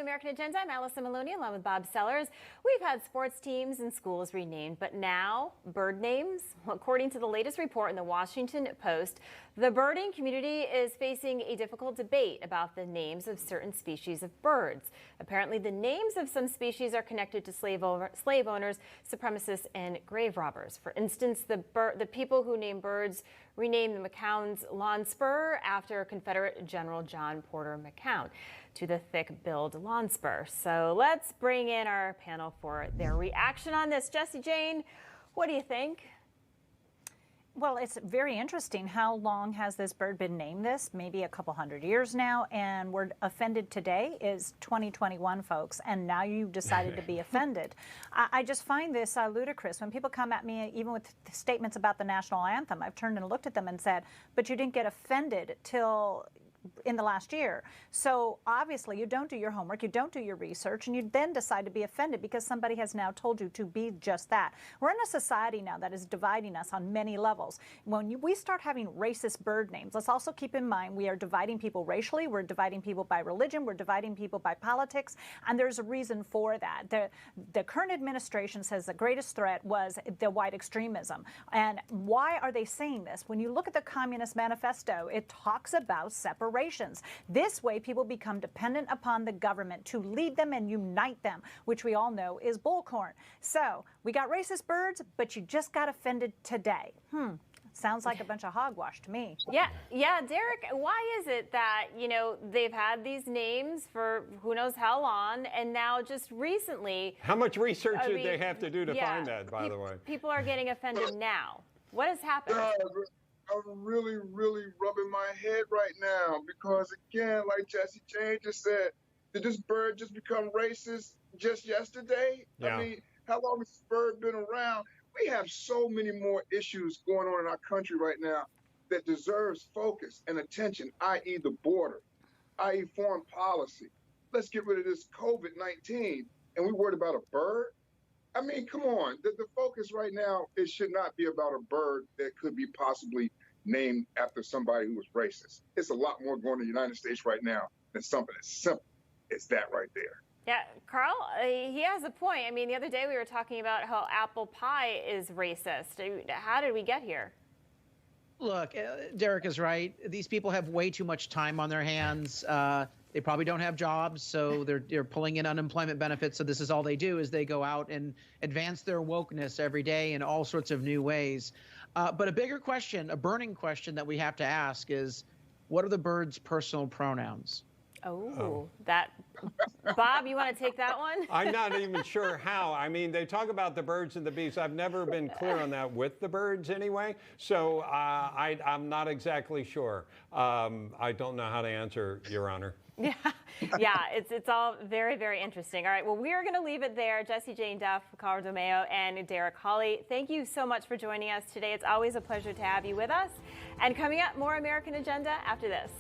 to American Agenda. I'm Allison Maloney along with Bob Sellers. We've had sports teams and schools renamed, but now bird names. According to the latest report in the Washington Post, the birding community is facing a difficult debate about the names of certain species of birds. Apparently, the names of some species are connected to slave owners, supremacists, and grave robbers. For instance, the people who name birds renamed the McCown's lawn spur after Confederate General John Porter McCown to the thick-billed lawn spur. So let's bring in our panel for their reaction on this. Jessie Jane, what do you think? Well, it's very interesting. How long has this bird been named this? Maybe a couple hundred years now. And we're offended today is 2021, folks. And now you've decided to be offended. I just find this ludicrous. When people come at me, even with statements about the national anthem, I've turned and looked at them and said, but you didn't get offended till in the last year. So obviously you don't do your homework, you don't do your research, and you then decide to be offended because somebody has now told you to be just that. We're in a society now that is dividing us on many levels. When we start having racist bird names, let's also keep in mind we are dividing people racially, we're dividing people by religion, we're dividing people by politics, and there's a reason for that. The current administration says the greatest threat was the white extremism. And why are they saying this? When you look at the Communist Manifesto, it talks about separation. This way, people become dependent upon the government to lead them and unite them, which we all know is bullcorn. So we got racist birds, but you just got offended today. Sounds like a bunch of hogwash to me. Yeah, Derrick, why is it that, they've had these names for who knows how long, and now just recently... How much research did they have to do to find that, by the way? People are getting offended now. What has happened? I'm really rubbing my head right now because, again, like Jessie Jane just said, did this bird just become racist just yesterday? Yeah. I mean, how long has this bird been around? We have so many more issues going on in our country right now that deserves focus and attention, i.e. the border, i.e. foreign policy. Let's get rid of this COVID-19, and we worried about a bird? I mean, come on. The focus right now, it should not be about a bird that could be possibly named after somebody who was racist. It's a lot more going on in the United States right now than something as simple as that right there. Yeah, Carl, he has a point. I mean, the other day we were talking about how apple pie is racist. How did we get here? Look, Derrick is right. These people have way too much time on their hands. They probably don't have jobs, so they're pulling in unemployment benefits. So this is all they do is they go out and advance their wokeness every day in all sorts of new ways. But a bigger question, a burning question that we have to ask is, what are the birds' personal pronouns? Bob, you want to take that one? I'm not even sure how. I mean, they talk about the birds and the bees. I've never been clear on that with the birds anyway. So I'm not exactly sure. I don't know how to answer, Your Honor. Yeah, it's all very interesting. All right, well, we are going to leave it there. Jessie Jane Duff, Carl DeMeo, and Derrick Hollie, thank you so much for joining us today. It's always a pleasure to have you with us. And coming up, more American Agenda after this.